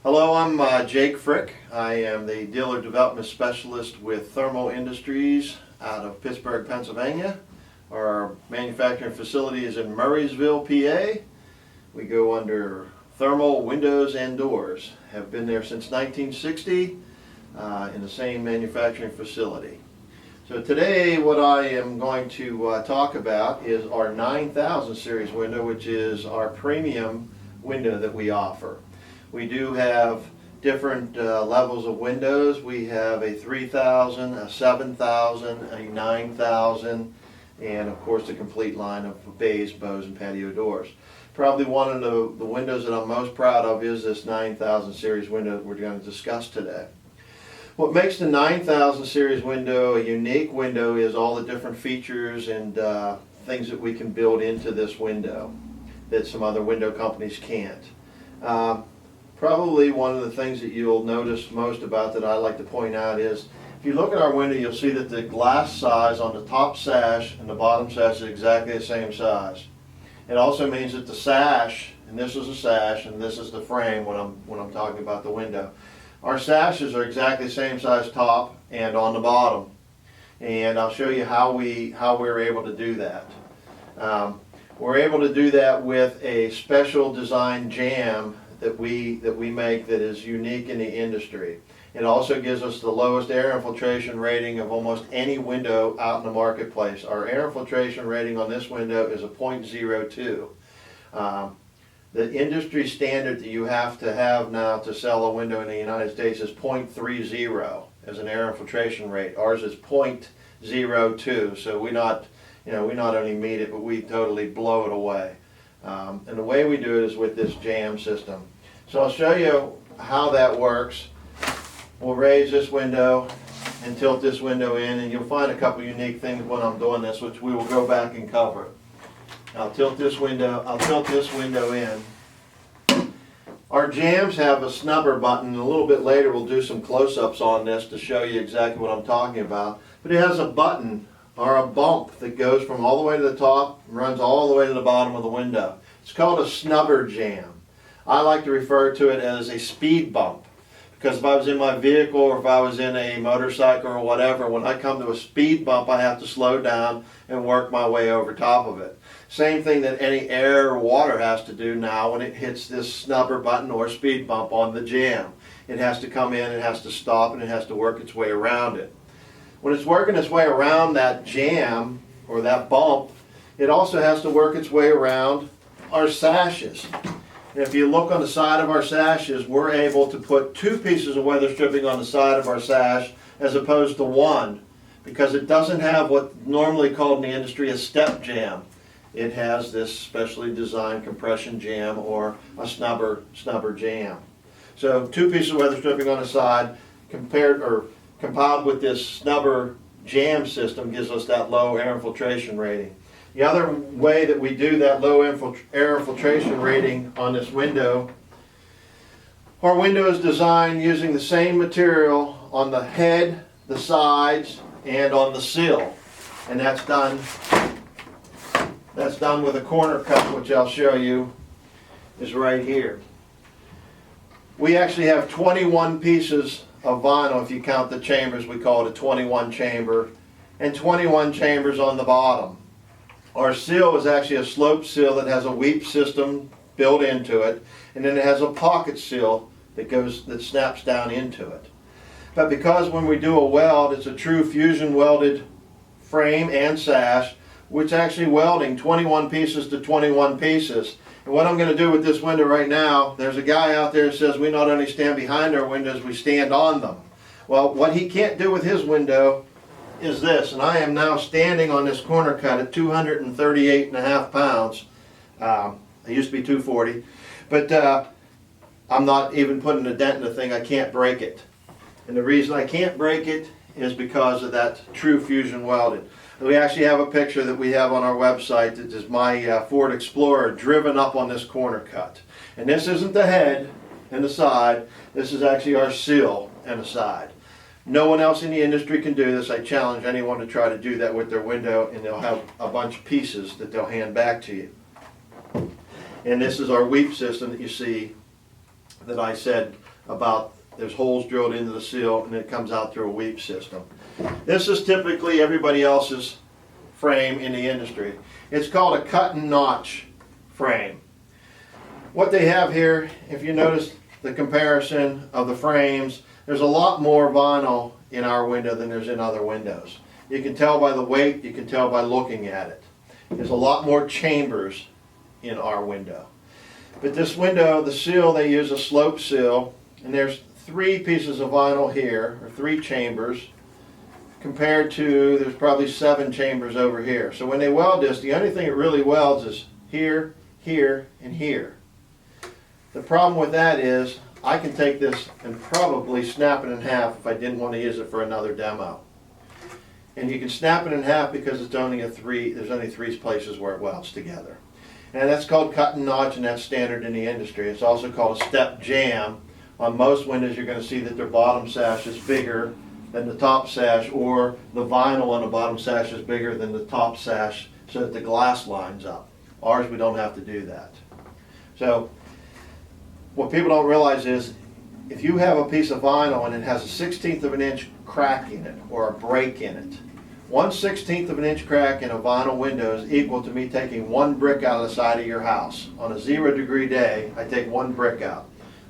Hello, I'm Jake Frick. I am the Dealer Development Specialist with Thermal Industries out of Pittsburgh, Pennsylvania. Our manufacturing facility is in Murraysville, PA. We go under Thermal Windows and Doors. Have been there since 1960 in the same manufacturing facility. So today what I am going to talk about is our 9000 series window, which is our premium window that we offer. We do have different levels of windows. We have a 3000, a 7000, a 9000, and of course the complete line of bays, bows, and patio doors. Probably one of the windows that I'm most proud of is this 9000 series window that we're going to discuss today. What makes the 9000 series window a unique window is all the different features and things that we can build into this window that some other window companies can't. Probably one of the things that you'll notice most about that I like to point out is if you look at our window, you'll see that the glass size on the top sash and the bottom sash is exactly the same size. It also means that the sash, and this is a sash and this is the frame when I'm talking about the window, our sashes are exactly the same size top and on the bottom. And I'll show you how we're able to do that. We're able to do that with a special design jamb that we make that is unique in the industry. It also gives us the lowest air infiltration rating of almost any window out in the marketplace. Our air infiltration rating on this window is a 0.02. The industry standard that you have to have now to sell a window in the United States is 0.30 as an air infiltration rate. Ours is 0.02, so we not only meet it, but we totally blow it away. And the way we do it is with this jamb system. So I'll show you how that works. We'll raise this window and tilt this window in, and you'll find a couple unique things when I'm doing this, which we will go back and cover. I'll tilt this window in. Our jambs have a snubber button, and a little bit later we'll do some close-ups on this to show you exactly what I'm talking about. But it has a button or a bump that goes from all the way to the top and runs all the way to the bottom of the window. It's called a snubber jamb. I like to refer to it as a speed bump, because if I was in my vehicle or if I was in a motorcycle or whatever, when I come to a speed bump I have to slow down and work my way over top of it. Same thing that any air or water has to do now when it hits this snubber button or speed bump on the jamb. It has to come in, it has to stop, and it has to work its way around it. When it's working its way around that jamb or that bump, it also has to work its way around our sashes. And if you look on the side of our sashes, we're able to put two pieces of weather stripping on the side of our sash as opposed to one, because it doesn't have what's normally called in the industry a step jamb. It has this specially designed compression jamb or a snubber jamb. So two pieces of weather stripping on the side compiled with this snubber jamb system gives us that low air infiltration rating. The other way that we do that low air infiltration rating on this window, our window is designed using the same material on the head, the sides, and on the sill. And that's done with a corner cut, which I'll show you is right here. We actually have 21 pieces of vinyl, if you count the chambers. We call it a 21 chamber, and 21 chambers on the bottom. Our sill is actually a slope sill that has a weep system built into it, and then it has a pocket sill that snaps down into it. But because when we do a weld, it's a true fusion welded frame and sash, which actually welding 21 pieces to 21 pieces. And what I'm going to do with this window right now, there's a guy out there who says we not only stand behind our windows, we stand on them. Well, what he can't do with his window is this, and I am now standing on this corner cut at 238.5 pounds. I used to be 240, but I'm not even putting a dent in the thing. I can't break it. And the reason I can't break it is because of that true fusion welded. We actually have a picture that we have on our website that is my Ford Explorer driven up on this corner cut. And this isn't the head and the side, this is actually our sill and the side. No one else in the industry can do this. I challenge anyone to try to do that with their window, and they'll have a bunch of pieces that they'll hand back to you. And this is our weep system that you see that I said about there's holes drilled into the seal and it comes out through a weep system. This is typically everybody else's frame in the industry. It's called a cut and notch frame. What they have here, if you notice the comparison of the frames, there's a lot more vinyl in our window than there's in other windows. You can tell by the weight, you can tell by looking at it. There's a lot more chambers in our window. But this window, the seal, they use a slope seal, and there's 3 pieces of vinyl here, or 3 chambers, compared to there's probably 7 chambers over here. So when they weld this, the only thing it really welds is here, here, and here. The problem with that is I can take this and probably snap it in half if I didn't want to use it for another demo. And you can snap it in half because it's only there's only 3 places where it welds together. And that's called cut and notch, and that's standard in the industry. It's also called a step jam. On most windows you're going to see that their bottom sash is bigger than the top sash, or the vinyl on the bottom sash is bigger than the top sash so that the glass lines up. Ours, we don't have to do that. So what people don't realize is if you have a piece of vinyl and it has a 1/16 of an inch crack in it or a break in it, 1/16 of an inch crack in a vinyl window is equal to me taking 1 brick out of the side of your house. On a 0-degree day, I take 1 brick out.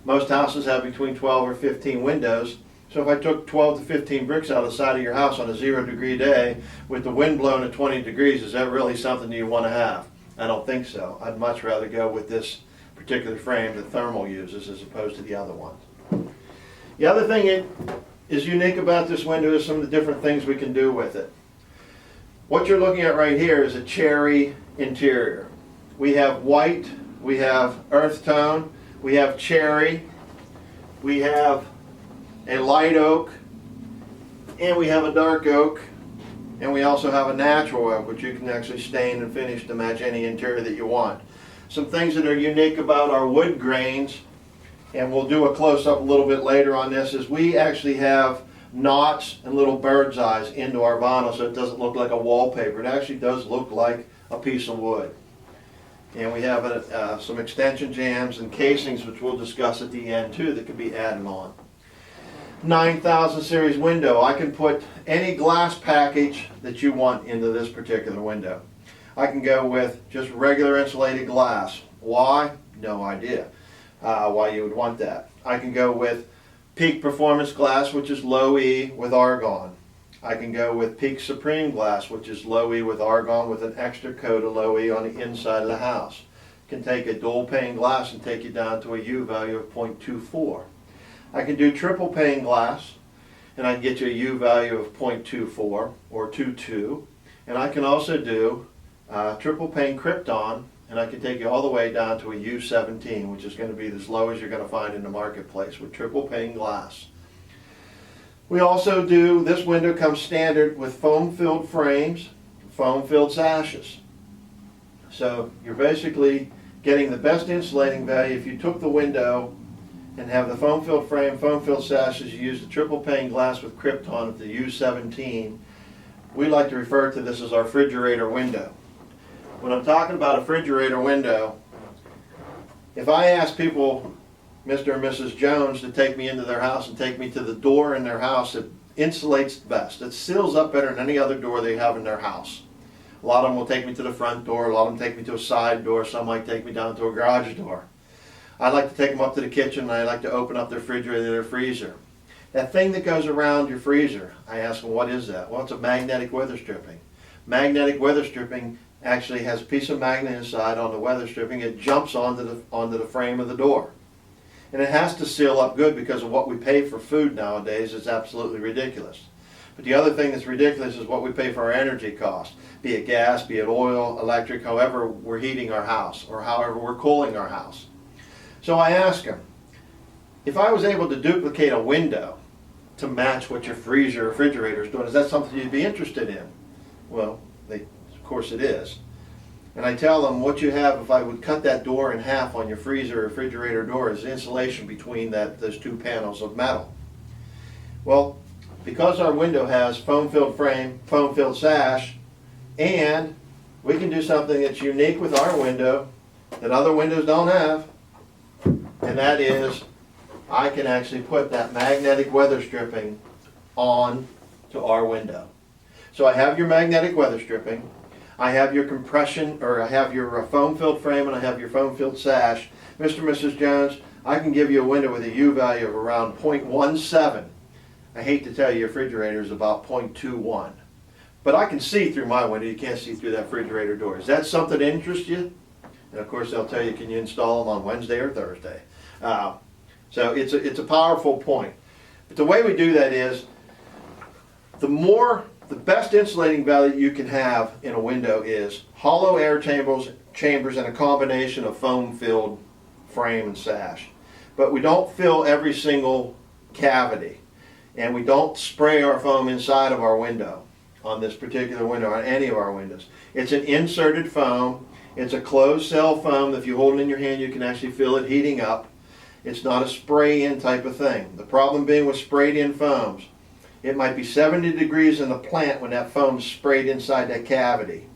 Most houses have between 12 or 15 windows, so if I took 12 to 15 bricks out of the side of your house on a 0-degree day with the wind blowing at 20 degrees, is that really something you want to have? I don't think so. I'd much rather go with this particular frame that Thermal uses as opposed to the other ones. The other thing that is unique about this window is some of the different things we can do with it. What you're looking at right here is a cherry interior. We have white, we have earth tone, we have cherry, we have a light oak, and we have a dark oak, and we also have a natural oak, which you can actually stain and finish to match any interior that you want. Some things that are unique about our wood grains, and we'll do a close-up a little bit later on this, is we actually have knots and little bird's eyes into our vinyl so it doesn't look like a wallpaper. It actually does look like a piece of wood. And we have some extension jambs and casings, which we'll discuss at the end too, that can be added on. 9000 series window. I can put any glass package that you want into this particular window. I can go with just regular insulated glass. Why? No idea why you would want that. I can go with Peak Performance glass, which is low E with argon. I can go with Peak Supreme glass, which is low E with argon with an extra coat of low E on the inside of the house. Can take a dual pane glass and take you down to a U value of 0.24. I can do triple pane glass, and I can get you a U value of 0.24 or 22. And I can also do triple pane krypton, and I can take you all the way down to a U17, which is going to be as low as you're going to find in the marketplace with triple pane glass. We also do, this window comes standard with foam-filled frames, foam-filled sashes. So you're basically getting the best insulating value. If you took the window and have the foam-filled frame, foam-filled sashes, you use the triple pane glass with krypton at the U17. We like to refer to this as our refrigerator window. When I'm talking about a refrigerator window, if I ask people, Mr. and Mrs. Jones, to take me into their house and take me to the door in their house, it insulates the best. It seals up better than any other door they have in their house. A lot of them will take me to the front door, a lot of them take me to a side door, some might take me down to a garage door. I like to take them up to the kitchen, and I like to open up their refrigerator, their freezer. That thing that goes around your freezer, I ask them, what is that? Well, it's a magnetic weather stripping. Magnetic weather stripping actually has a piece of magnet inside on the weather stripping. It jumps onto the frame of the door. And it has to seal up good because of what we pay for food nowadays. It's absolutely ridiculous. But the other thing that's ridiculous is what we pay for our energy costs, be it gas, be it oil, electric, however we're heating our house or however we're cooling our house. So I ask them, if I was able to duplicate a window to match what your freezer or refrigerator is doing, is that something you'd be interested in? Well, of course it is. And I tell them what you have, if I would cut that door in half on your freezer or refrigerator door, is insulation between those 2 panels of metal. Well, because our window has foam-filled frame, foam-filled sash, and we can do something that's unique with our window that other windows don't have, and that is I can actually put that magnetic weather stripping on to our window. So I have your magnetic weather stripping, I have your compression, or I have your foam-filled frame, and I have your foam-filled sash. Mr. and Mrs. Jones, I can give you a window with a U value of around 0.17. I hate to tell you, your refrigerator is about 0.21. But I can see through my window. You can't see through that refrigerator door. Is that something that interests you? And of course, they'll tell you, can you install them on Wednesday or Thursday? So it's a powerful point. But the way we do that is, the best insulating value you can have in a window is hollow air chambers and a combination of foam-filled frame and sash. But we don't fill every single cavity, and we don't spray our foam inside of our window on this particular window, on any of our windows. It's an inserted foam. It's a closed cell foam that if you hold it in your hand, you can actually feel it heating up. It's not a spray-in type of thing. The problem being with sprayed-in foams, it might be 70 degrees in the plant when that foam's sprayed inside that cavity.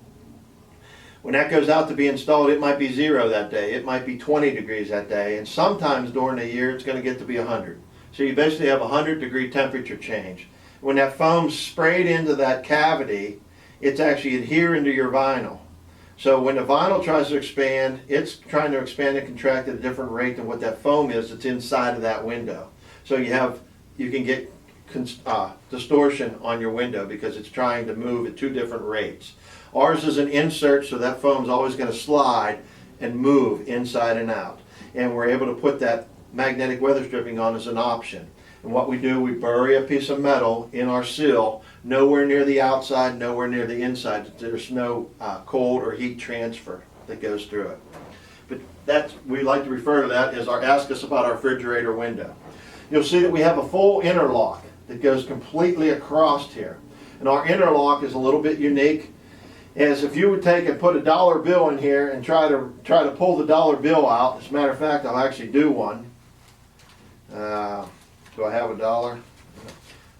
When that goes out to be installed, it might be 0 that day. It might be 20 degrees that day. And sometimes during the year, it's going to get to be 100. So you basically have a 100-degree temperature change. When that foam's sprayed into that cavity, it's actually adhering to your vinyl. So when the vinyl tries to expand, it's trying to expand and contract at a different rate than what that foam is that's inside of that window. So you can get distortion on your window because it's trying to move at 2 different rates. Ours is an insert, so that foam's always going to slide and move inside and out. And we're able to put that magnetic weather stripping on as an option. And what we do, we bury a piece of metal in our sill, nowhere near the outside, nowhere near the inside. There's no cold or heat transfer that goes through it. But we like to refer to that as ask us about our refrigerator window. You'll see that we have a full interlock that goes completely across here. And our interlock is a little bit unique, as if you would take and put a dollar bill in here and try to pull the dollar bill out. As a matter of fact, I'll actually do one. Do I have a dollar?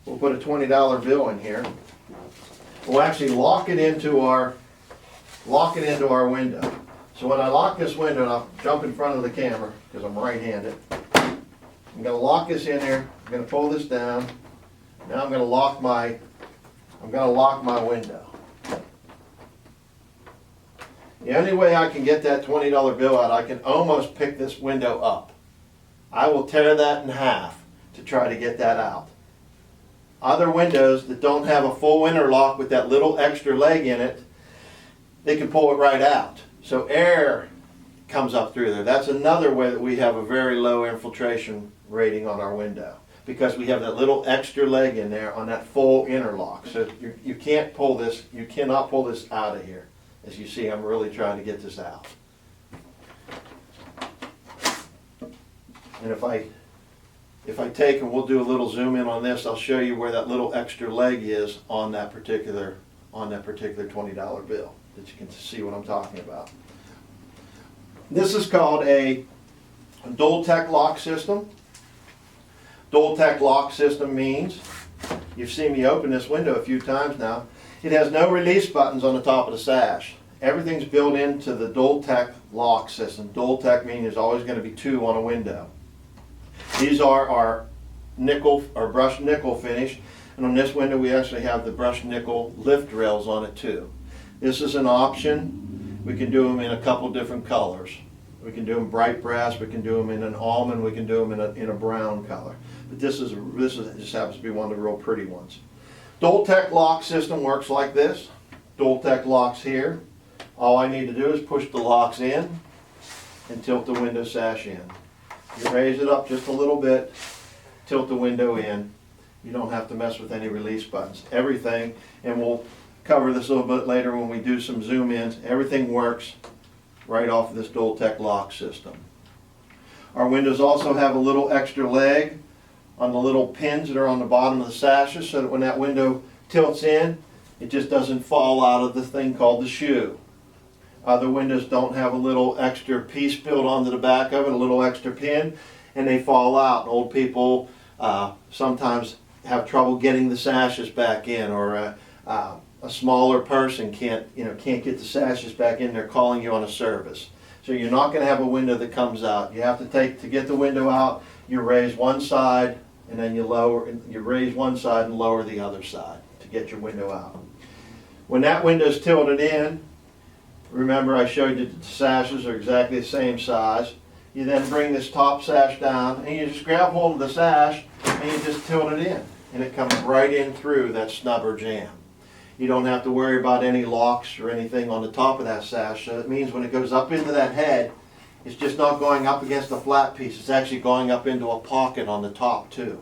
We'll put a $20 bill in here. We'll actually lock it into our window. So when I lock this window, and I'll jump in front of the camera because I'm right-handed. I'm going to lock this in here. I'm going to pull this down. Now I'm going to lock my window. The only way I can get that $20 bill out, I can almost pick this window up. I will tear that in half to try to get that out. Other windows that don't have a full interlock with that little extra leg in it, they can pull it right out. So air comes up through there. That's another way that we have a very low infiltration rating on our window, because we have that little extra leg in there on that full interlock. So you can't pull this, you cannot pull this out of here. As you see, I'm really trying to get this out. And if I take, and we'll do a little zoom in on this, I'll show you where that little extra leg is on that particular $20 bill, that you can see what I'm talking about. This is called a Dual-Tech lock system. Dual-Tech lock system means, you've seen me open this window a few times now, it has no release buttons on the top of the sash. Everything's built into the Dual-Tech lock system. Dual-Tech means there's always going to be 2 on a window. These are our nickel or brushed nickel finish, and on this window we actually have the brushed nickel lift rails on it too. This is an option. We can do them in a couple different colors. We can do them bright brass, we can do them in an almond, we can do them in a brown color. But this just happens to be one of the real pretty ones. Dual-Tech lock system works like this. Dual-Tech locks here. All I need to do is push the locks in and tilt the window sash in. You raise it up just a little bit, tilt the window in. You don't have to mess with any release buttons. Everything, and we'll cover this a little bit later when we do some zoom ins, everything works right off of this Dual-Tech lock system. Our windows also have a little extra leg on the little pins that are on the bottom of the sashes, so that when that window tilts in, it just doesn't fall out of the thing called the shoe. Other windows don't have a little extra piece built onto the back of it, a little extra pin, and they fall out. Old people sometimes have trouble getting the sashes back in, or a smaller person can't get the sashes back in. They're calling you on a service. So you're not going to have a window that comes out. You have to get the window out, you raise one side and then you raise one side and lower the other side to get your window out. When that window is tilted in, remember I showed you that the sashes are exactly the same size. You then bring this top sash down and you just grab hold of the sash and you just tilt it in. And it comes right in through that snub or jam. You don't have to worry about any locks or anything on the top of that sash. So it means when it goes up into that head, it's just not going up against the flat piece. It's actually going up into a pocket on the top too.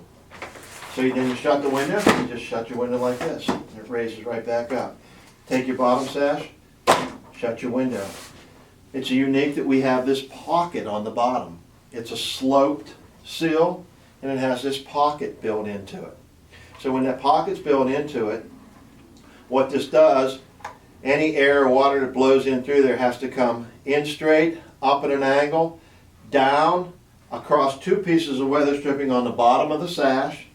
So then you shut the window, you just shut your window like this. It raises right back up. Take your bottom sash, shut your window. It's unique that we have this pocket on the bottom. It's a sloped sill and it has this pocket built into it. So when that pocket's built into it, what this does, any air or water that blows in through there has to come in straight, up at an angle, down, across two pieces of weather stripping on the bottom of the sash,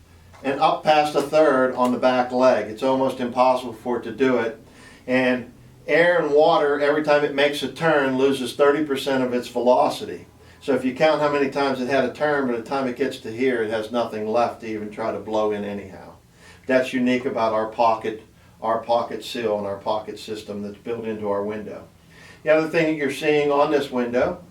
and up past a third on the back leg. It's almost impossible for it to do it. And air and water, every time it makes a turn, loses 30% of its velocity. So if you count how many times it had a turn, by the time it gets to here, it has nothing left to even try to blow in anyhow. That's unique about our pocket sill and our pocket system that's built into our window. The other thing that you're seeing on this window,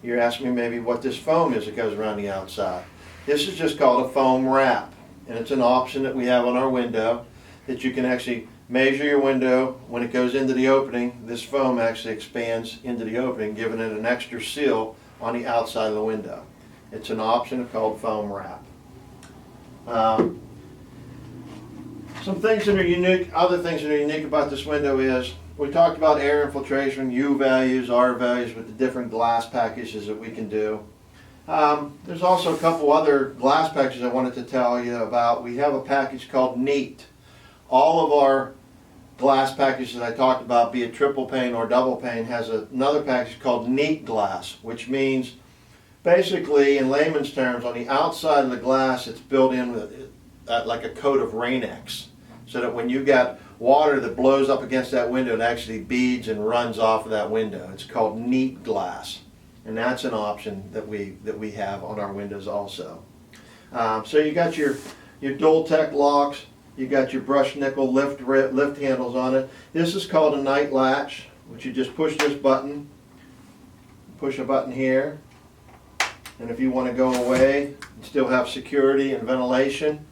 you're asking me maybe what this foam is that goes around the outside. This is just called a foam wrap, and it's an option that we have on our window that you can actually measure your window. When it goes into the opening, this foam actually expands into the opening, giving it an extra seal on the outside of the window. It's an option called foam wrap. Some things that are unique, other things that are unique about this window is, we talked about air infiltration, U values, R values with the different glass packages that we can do. There's also a couple other glass packages I wanted to tell you about. We have a package called Neat. All of our glass packages that I talked about, be it triple pane or double pane, has another package called Neat glass, which means basically in layman's terms, on the outside of the glass it's built in with like a coat of Rain-X, so that when you got water that blows up against that window, it actually beads and runs off of that window. It's called Neat glass, and that's an option that we have on our windows also. So you got your Dual-Tech locks, you got your brushed nickel lift handles on it. This is called a night latch, which you just push this button, push a button here, and if you want to go away and still have security and ventilation,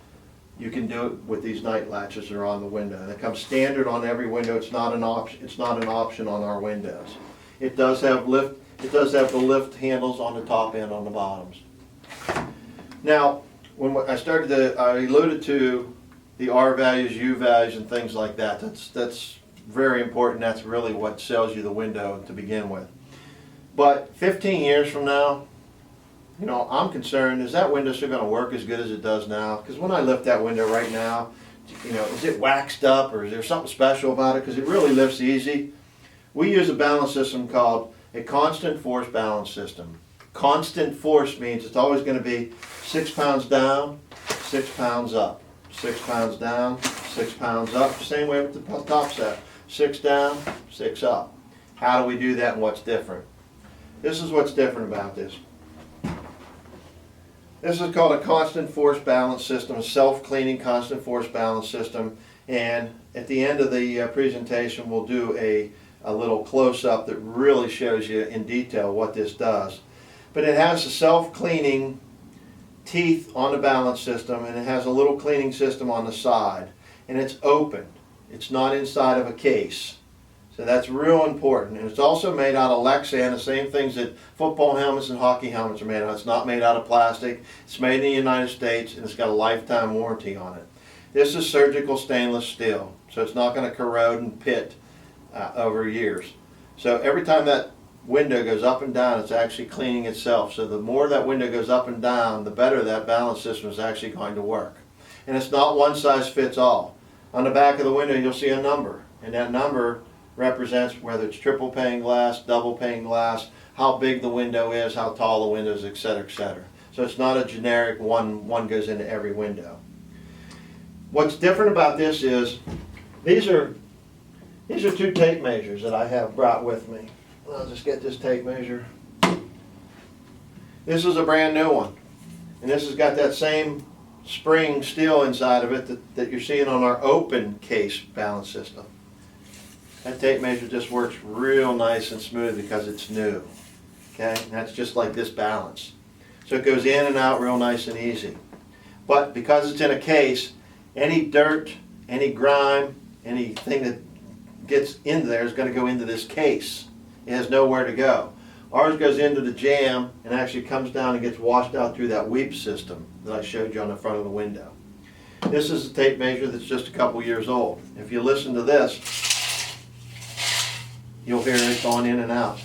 you can do it with these night latches that are on the window. They come standard on every window. It's not an option. It's not an option on our windows. It does have lift. It does have the lift handles on the top and on the bottoms. Now, when I alluded to the R values, U values, and things like that. That's very important. That's really what sells you the window to begin with. But 15 years from now, you know, I'm concerned, is that window still going to work as good as it does now? Because when I lift that window right now, you know, is it waxed up or is there something special about it? Because it really lifts easy. We use a balance system called a constant force balance system. Constant force means it's always going to be 6 pounds down, 6 pounds up. 6 pounds down, 6 pounds up. Same way with the top set. 6 down, 6 up. How do we do that and what's different? This is what's different about this. This is called a constant force balance system, a self-cleaning constant force balance system. And at the end of the presentation, we'll do a little close-up that really shows you in detail what this does. But it has a self-cleaning teeth on the balance system, and it has a little cleaning system on the side. And it's open. It's not inside of a case. So that's real important. And it's also made out of Lexan, the same things that football helmets and hockey helmets are made out of. It's not made out of plastic. It's made in the United States, and it's got a lifetime warranty on it. This is surgical stainless steel, so it's not going to corrode and pit over years. So every time that window goes up and down, it's actually cleaning itself. So the more that window goes up and down, the better that balance system is actually going to work. And it's not one size fits all. On the back of the window, you'll see a number, and that number represents whether it's triple pane glass, double pane glass, how big the window is, how tall the window is, etc., etc. So it's not a generic one goes into every window. What's different about this is these are 2 tape measures that I have brought with me. I'll just get this tape measure. This is a brand new one. And this has got that same spring steel inside of it that you're seeing on our open case balance system. That tape measure just works real nice and smooth because it's new. Okay, and that's just like this balance. So it goes in and out real nice and easy. But because it's in a case, any dirt, any grime, anything that gets into there is going to go into this case. It has nowhere to go. Ours goes into the jamb and actually comes down and gets washed out through that weep system that I showed you on the front of the window. This is a tape measure that's just a couple years old. If you listen to this, you'll hear it going in and out.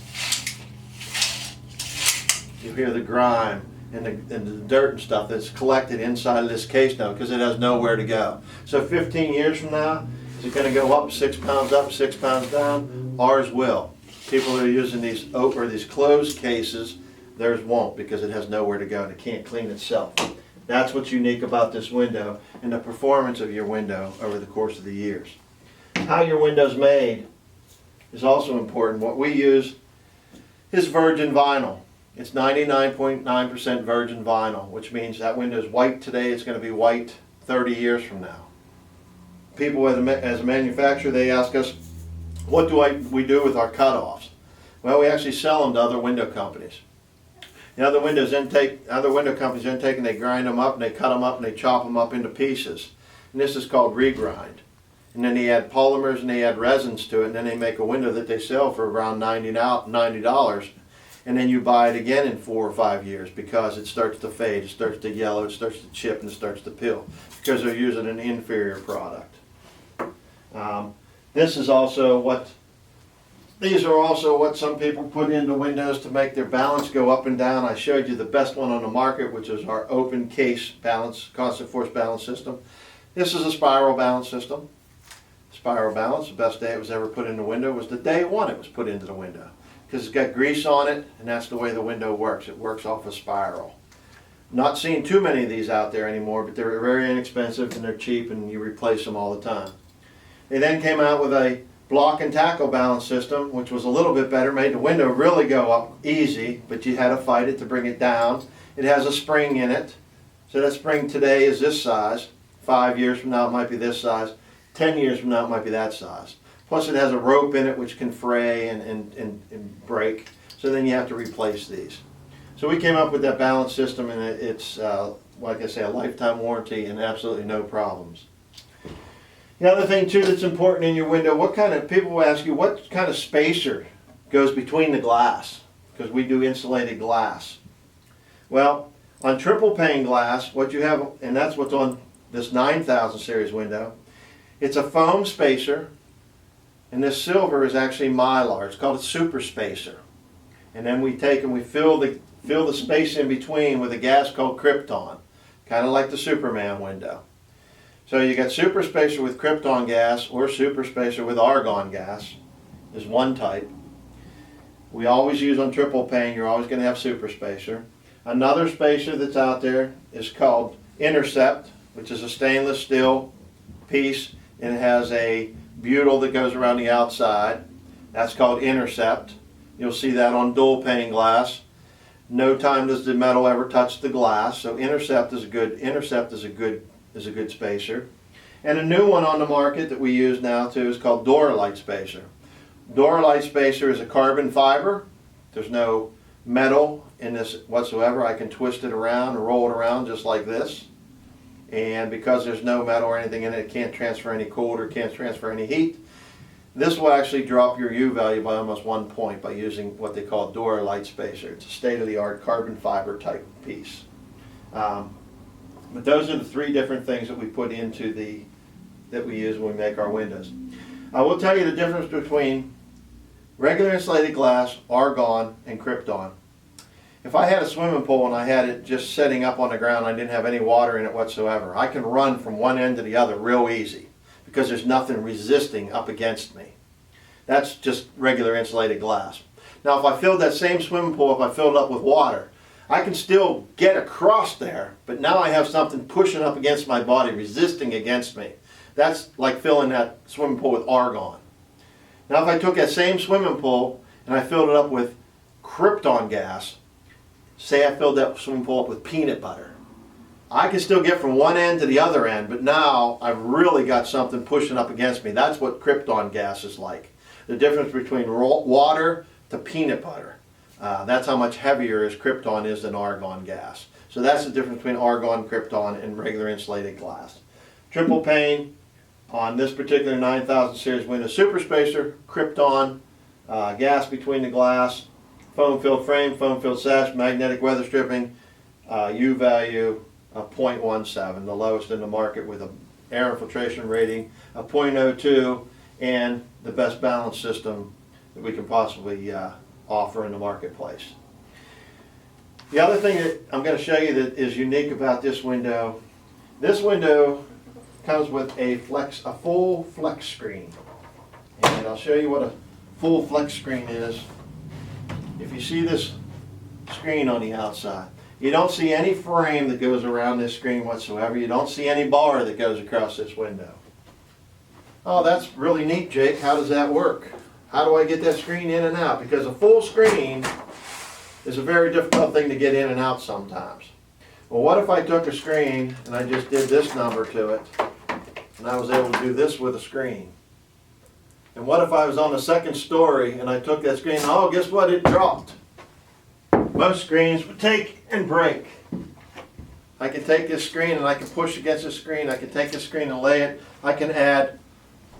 You'll hear the grime and the dirt and stuff that's collected inside of this case now because it has nowhere to go. So 15 years from now, is it going to go up 6 pounds up, 6 pounds down? Ours will. People that are using these these closed cases, theirs won't because it has nowhere to go and it can't clean itself. That's what's unique about this window and the performance of your window over the course of the years. How your window's made is also important. What we use is virgin vinyl. It's 99.9% virgin vinyl, which means that window is white today, it's going to be white 30 years from now. People as a manufacturer, they ask us, what do we do with our cutoffs? Well, we actually sell them to other window companies. The other window companies then take and they grind them up and they cut them up and they chop them up into pieces. And this is called regrind. And then they add polymers and they add resins to it and then they make a window that they sell for around $90. And then you buy it again in 4 or 5 years because it starts to fade, it starts to yellow, it starts to chip, and it starts to peel because they're using an inferior product. These are also what some people put into windows to make their balance go up and down. I showed you the best one on the market, which is our open case balance, constant force balance system. This is a spiral balance system. Spiral balance, the best day it was ever put in the window was the day one it was put into the window. Because it's got grease on it, and that's the way the window works. It works off a spiral. Not seeing too many of these out there anymore, but they're very inexpensive and they're cheap and you replace them all the time. They then came out with a block and tackle balance system, which was a little bit better, made the window really go up easy, but you had to fight it to bring it down. It has a spring in it. So that spring today is this size. 5 years from now it might be this size. 10 years from now it might be that size. Plus it has a rope in it which can fray and break. So then you have to replace these. So we came up with that balance system and it's, like I say, a lifetime warranty and absolutely no problems. The other thing too that's important in your window, people will ask you what kind of spacer goes between the glass, because we do insulated glass. Well, on triple pane glass, what you have, and that's what's on this 9000 series window, it's a foam spacer, and this silver is actually mylar. It's called a super spacer. And then we take and we fill the space in between with a gas called krypton, kind of like the Superman window. So you got super spacer with krypton gas or super spacer with argon gas is one type. We always use on triple pane, you're always going to have super spacer. Another spacer that's out there is called intercept, which is a stainless steel piece and it has a butyl that goes around the outside. That's called intercept. You'll see that on dual pane glass. No time does the metal ever touch the glass, so intercept is a good spacer. And a new one on the market that we use now too is called Doralite spacer. Doralite spacer is a carbon fiber. There's no metal in this whatsoever. I can twist it around and roll it around just like this. And because there's no metal or anything in it, it can't transfer any cold or can't transfer any heat. This will actually drop your U value by almost 1 point by using what they call Doralite spacer. It's a state-of-the-art carbon fiber type piece. But those are the 3 different things that we put into that we use when we make our windows. I will tell you the difference between regular insulated glass, argon, and krypton. If I had a swimming pool and I had it just setting up on the ground, I didn't have any water in it whatsoever, I can run from one end to the other real easy because there's nothing resisting up against me. That's just regular insulated glass. Now if I filled that same swimming pool, if I filled it up with water, I can still get across there, but now I have something pushing up against my body, resisting against me. That's like filling that swimming pool with argon. Now if I took that same swimming pool and I filled it up with krypton gas, say I filled that swimming pool up with peanut butter, I can still get from one end to the other end, but now I've really got something pushing up against me. That's what krypton gas is like. The difference between water to peanut butter. That's how much heavier krypton is than argon gas. So that's the difference between argon, krypton, and regular insulated glass. Triple pane on this particular 9000 series window. Super spacer, krypton, gas between the glass, foam filled frame, foam filled sash, magnetic weather stripping, U value of 0.17, the lowest in the market, with an air infiltration rating of 0.02, and the best balance system that we can possibly offer in the marketplace. The other thing that I'm going to show you that is unique about this window comes with a full flex screen. And I'll show you what a full flex screen is. If you see this screen on the outside, you don't see any frame that goes around this screen whatsoever. You don't see any bar that goes across this window. Oh, that's really neat, Jake. How does that work? How do I get that screen in and out? Because a full screen is a very difficult thing to get in and out sometimes. Well, what if I took a screen and I just did this number to it, and I was able to do this with a screen? And what if I was on the second story and I took that screen, oh, guess what? It dropped. Most screens would take and break. I can take this screen and I can push against the screen. I can take this screen and lay it. I can add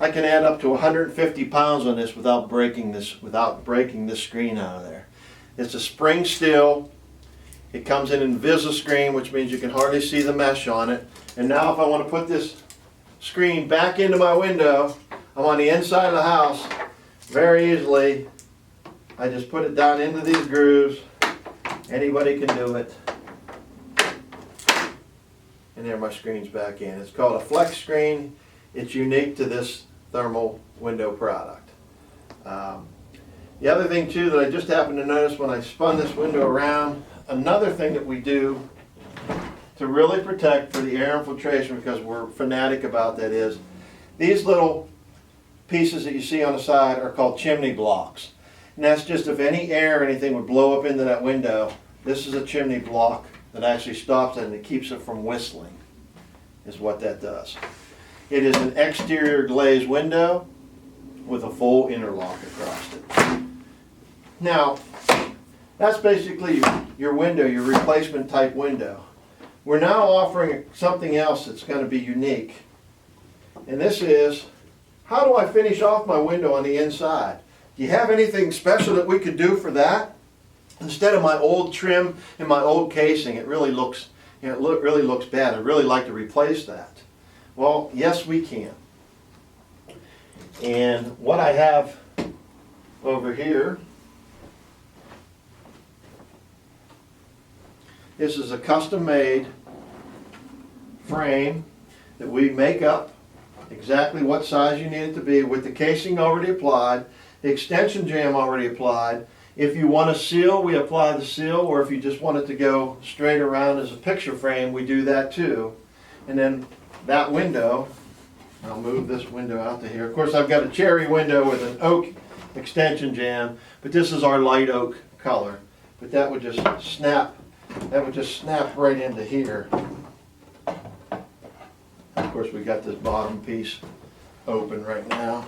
up to 150 pounds on this without breaking this screen out of there. It's a spring steel. It comes in Visi-screen, which means you can hardly see the mesh on it. And now if I want to put this screen back into my window, I'm on the inside of the house, very easily. I just put it down into these grooves. Anybody can do it. And there my screen's back in. It's called a flex screen. It's unique to this thermal window product. The other thing too that I just happened to notice when I spun this window around, another thing that we do to really protect for the air infiltration, because we're fanatic about that, is these little pieces that you see on the side are called chimney blocks. And that's just if any air or anything would blow up into that window, this is a chimney block that actually stops it and it keeps it from whistling, is what that does. It is an exterior glazed window with a full interlock across it. Now, that's basically your window, your replacement type window. We're now offering something else that's going to be unique. And this is, how do I finish off my window on the inside? Do you have anything special that we could do for that? Instead of my old trim and my old casing, it really looks, really looks bad. I'd really like to replace that. Well, yes, we can. And what I have over here, this is a custom-made frame that we make up exactly what size you need it to be, with the casing already applied, the extension jamb already applied. If you want to seal, we apply the seal, or if you just want it to go straight around as a picture frame, we do that too. And then that window, I'll move this window out to here. Of course, I've got a cherry window with an oak extension jamb, but this is our light oak color. But that would just snap right into here. Of course, we got this bottom piece open right now.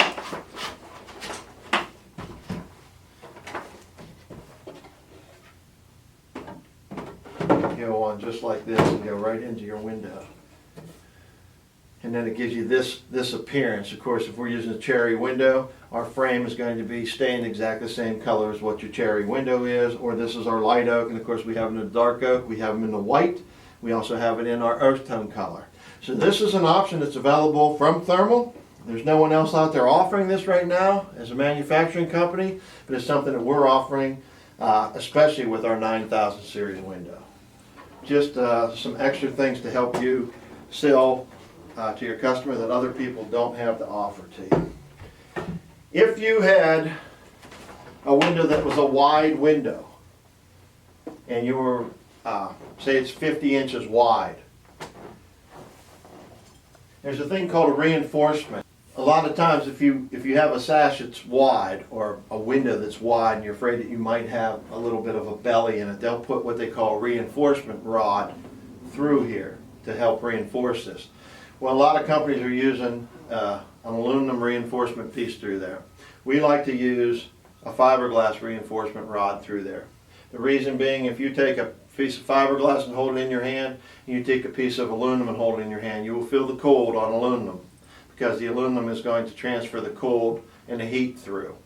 Go on just like this and go right into your window. And then it gives you this appearance. Of course, if we're using a cherry window, our frame is going to be stained exactly the same color as what your cherry window is, or this is our light oak, and of course we have them in the dark oak, we have them in the white, we also have it in our earth tone color. So this is an option that's available from Thermal. There's no one else out there offering this right now as a manufacturing company, but it's something that we're offering, especially with our 9000 series window. Just some extra things to help you sell to your customer that other people don't have to offer to you. If you had a window that was a wide window, and you were, say it's 50 inches wide, there's a thing called a reinforcement. A lot of times if you have a sash that's wide, or a window that's wide, and you're afraid that you might have a little bit of a belly in it, they'll put what they call a reinforcement rod through here to help reinforce this? Well, a lot of companies are using an aluminum reinforcement piece through there. We like to use a fiberglass reinforcement rod through there. The reason being, if you take a piece of fiberglass and hold it in your hand, and you take a piece of aluminum and hold it in your hand, you will feel the cold on aluminum, because the aluminum is going to transfer the cold and the heat through.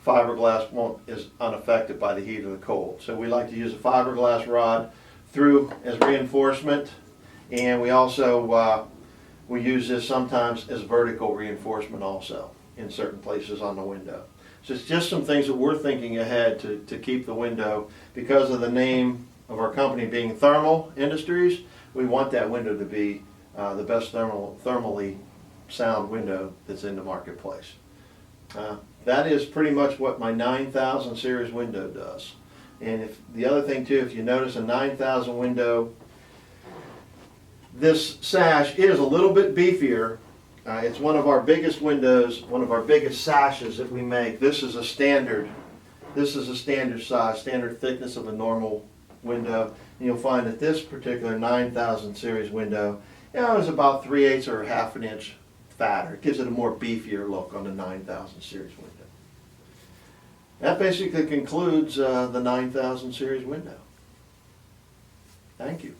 Fiberglass is unaffected by the heat or the cold. So we like to use a fiberglass rod through as reinforcement, and we also we use this sometimes as vertical reinforcement also in certain places on the window. So it's just some things that we're thinking ahead to keep the window, because of the name of our company being Thermal Industries. We want that window to be the best thermally sound window that's in the marketplace. That is pretty much what my 9000 series window does. And if the other thing too, if you notice a 9000 window, this sash is a little bit beefier. It's one of our biggest windows, one of our biggest sashes that we make. This is a standard size, standard thickness of a normal window. And you'll find that this particular 9000 series window, is about 3/8 or 1/2 an inch fatter. It gives it a more beefier look on the 9000 series window. That basically concludes the 9000 series window. Thank you.